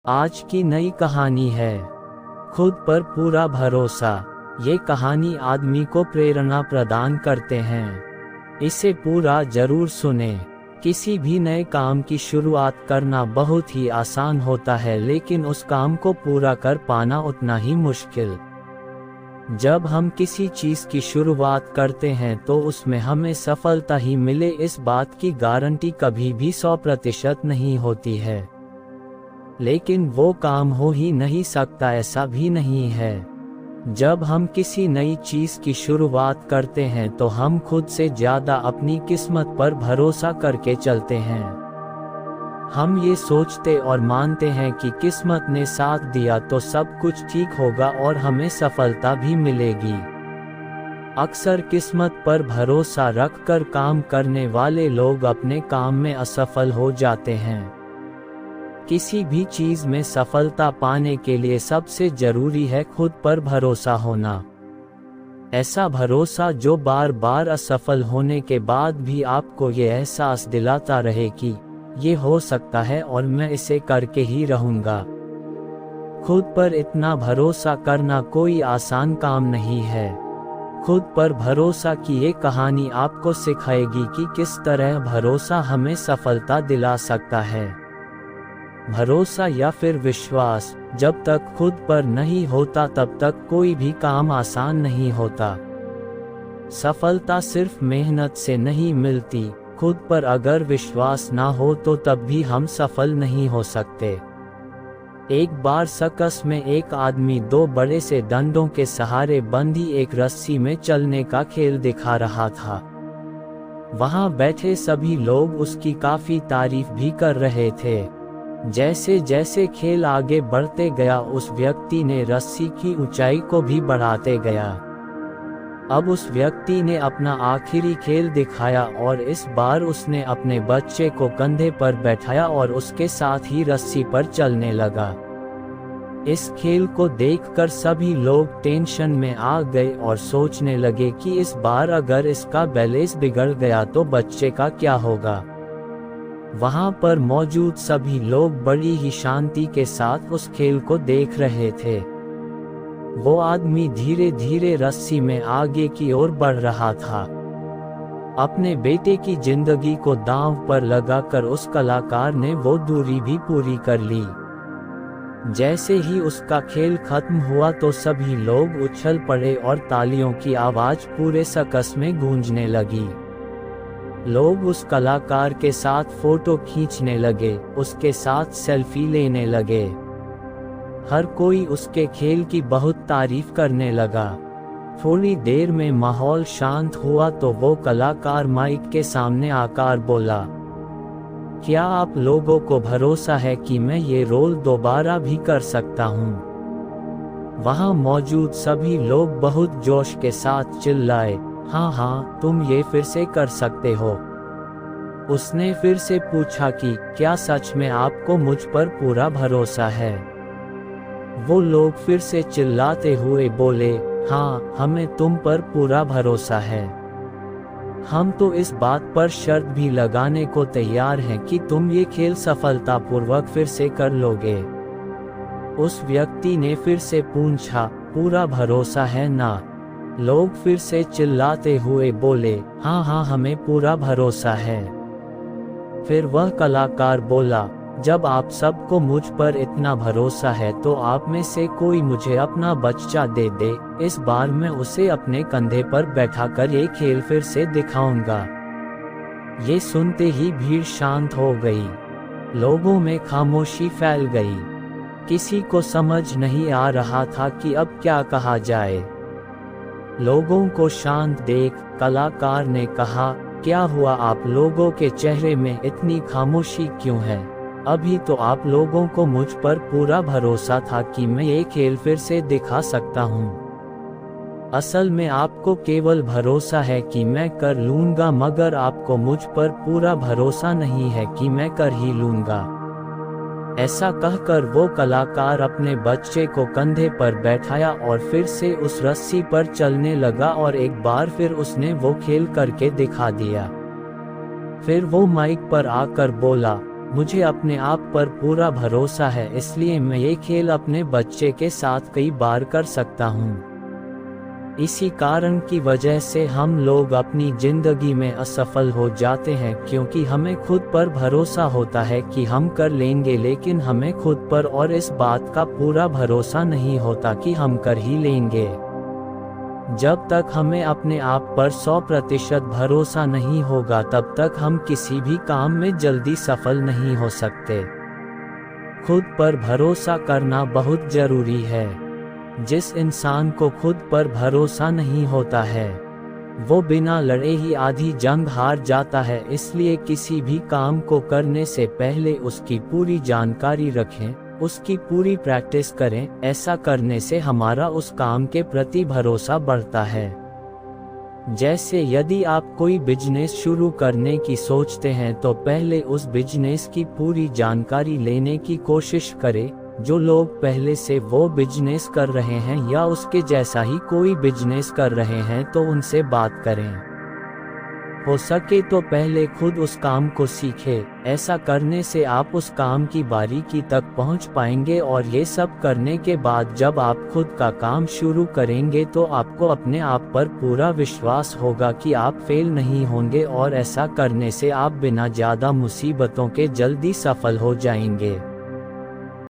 आज की नई कहानी है खुद पर पूरा भरोसा। ये कहानी आदमी को प्रेरणा प्रदान करते हैं। इसे पूरा जरूर सुने। किसी भी नए काम की शुरुआत करना बहुत ही आसान होता है, लेकिन उस काम को पूरा कर पाना उतना ही मुश्किल। जब हम किसी चीज की शुरुआत करते हैं तो उसमें हमें सफलता ही मिले, इस बात की गारंटी कभी भी 100% नहीं होती है। लेकिन वो काम हो ही नहीं सकता, ऐसा भी नहीं है। जब हम किसी नई चीज की शुरुआत करते हैं तो हम खुद से ज्यादा अपनी किस्मत पर भरोसा करके चलते हैं। हम ये सोचते और मानते हैं कि किस्मत ने साथ दिया तो सब कुछ ठीक होगा और हमें सफलता भी मिलेगी। अक्सर किस्मत पर भरोसा रखकर काम करने वाले लोग अपने काम में असफल हो जाते हैं। किसी भी चीज में सफलता पाने के लिए सबसे जरूरी है खुद पर भरोसा होना। ऐसा भरोसा जो बार बार असफल होने के बाद भी आपको ये एहसास दिलाता रहे कि ये हो सकता है और मैं इसे करके ही रहूंगा। खुद पर इतना भरोसा करना कोई आसान काम नहीं है। खुद पर भरोसा की ये कहानी आपको सिखाएगी कि किस तरह भरोसा हमें सफलता दिला सकता है। भरोसा या फिर विश्वास जब तक खुद पर नहीं होता तब तक कोई भी काम आसान नहीं होता। सफलता सिर्फ मेहनत से नहीं मिलती। खुद पर अगर विश्वास ना हो तो तब भी हम सफल नहीं हो सकते। एक बार सर्कस में एक आदमी दो बड़े से डंडों के सहारे बंधी एक रस्सी में चलने का खेल दिखा रहा था। वहां बैठे सभी लोग उसकी काफी तारीफ भी कर रहे थे। जैसे जैसे खेल आगे बढ़ते गया उस व्यक्ति ने रस्सी की ऊंचाई को भी बढ़ाते गया। अब उस व्यक्ति ने अपना आखिरी खेल दिखाया और इस बार उसने अपने बच्चे को कंधे पर बैठाया और उसके साथ ही रस्सी पर चलने लगा। इस खेल को देखकर सभी लोग टेंशन में आ गए और सोचने लगे कि इस बार अगर इसका बैलेंस बिगड़ गया तो बच्चे का क्या होगा। वहां पर मौजूद सभी लोग बड़ी ही शांति के साथ उस खेल को देख रहे थे। वो आदमी धीरे धीरे रस्सी में आगे की ओर बढ़ रहा था। अपने बेटे की जिंदगी को दांव पर लगाकर उस कलाकार ने वो दूरी भी पूरी कर ली। जैसे ही उसका खेल खत्म हुआ तो सभी लोग उछल पड़े और तालियों की आवाज पूरे सर्कस में गूंजने लगी। लोग उस कलाकार के साथ फोटो खींचने लगे, उसके साथ सेल्फी लेने लगे। हर कोई उसके खेल की बहुत तारीफ करने लगा। थोड़ी देर में माहौल शांत हुआ तो वो कलाकार माइक के सामने आकर बोला, क्या आप लोगों को भरोसा है कि मैं ये रोल दोबारा भी कर सकता हूँ? वहाँ मौजूद सभी लोग बहुत जोश के साथ चिल्लाए, हाँ हाँ, तुम ये फिर से कर सकते हो। उसने फिर से पूछा कि क्या सच में आपको मुझ पर पूरा भरोसा है? वो लोग फिर से चिल्लाते हुए बोले, हाँ, हमें तुम पर पूरा भरोसा है। हम तो इस बात पर शर्त भी लगाने को तैयार हैं कि तुम ये खेल सफलतापूर्वक फिर से कर लोगे। उस व्यक्ति ने फिर से पूछा, पूरा भरोसा है ना? लोग फिर से चिल्लाते हुए बोले, हाँ हाँ, हमें पूरा भरोसा है। फिर वह कलाकार बोला, जब आप सबको मुझ पर इतना भरोसा है तो आप में से कोई मुझे अपना बच्चा दे दे। इस बार मैं उसे अपने कंधे पर बैठाकर ये खेल फिर से दिखाऊंगा। ये सुनते ही भीड़ शांत हो गई। लोगों में खामोशी फैल गई। किसी को समझ नहीं आ रहा था कि अब क्या कहा जाए। लोगों को शांत देख कलाकार ने कहा, क्या हुआ, आप लोगों के चेहरे में इतनी खामोशी क्यों है? अभी तो आप लोगों को मुझ पर पूरा भरोसा था कि मैं ये खेल फिर से दिखा सकता हूँ। असल में आपको केवल भरोसा है कि मैं कर लूंगा, मगर आपको मुझ पर पूरा भरोसा नहीं है कि मैं कर ही लूंगा। ऐसा कहकर वो कलाकार अपने बच्चे को कंधे पर बैठाया और फिर से उस रस्सी पर चलने लगा और एक बार फिर उसने वो खेल करके दिखा दिया। फिर वो माइक पर आकर बोला, मुझे अपने आप पर पूरा भरोसा है, इसलिए मैं ये खेल अपने बच्चे के साथ कई बार कर सकता हूँ। इसी कारण की वजह से हम लोग अपनी जिंदगी में असफल हो जाते हैं, क्योंकि हमें खुद पर भरोसा होता है कि हम कर लेंगे, लेकिन हमें खुद पर और इस बात का पूरा भरोसा नहीं होता कि हम कर ही लेंगे। जब तक हमें अपने आप पर 100% भरोसा नहीं होगा, तब तक हम किसी भी काम में जल्दी सफल नहीं हो सकते। खुद पर भरोसा करना बहुत जरूरी है। जिस इंसान को खुद पर भरोसा नहीं होता है, वो बिना लड़े ही आधी जंग हार जाता है। इसलिए किसी भी काम को करने से पहले उसकी पूरी जानकारी रखें, उसकी पूरी प्रैक्टिस करें। ऐसा करने से हमारा उस काम के प्रति भरोसा बढ़ता है। जैसे यदि आप कोई बिजनेस शुरू करने की सोचते हैं, तो पहले उस बिजनेस की पूरी जानकारी लेने की कोशिश करें। जो लोग पहले से वो बिजनेस कर रहे हैं या उसके जैसा ही कोई बिजनेस कर रहे हैं, तो उनसे बात करें। हो सके तो पहले खुद उस काम को सीखें। ऐसा करने से आप उस काम की बारीकी तक पहुंच पाएंगे, और ये सब करने के बाद जब आप खुद का काम शुरू करेंगे, तो आपको अपने आप पर पूरा विश्वास होगा कि आप फेल नहीं होंगे, और ऐसा करने से आप बिना ज़्यादा मुसीबतों के जल्दी सफल हो जाएंगे।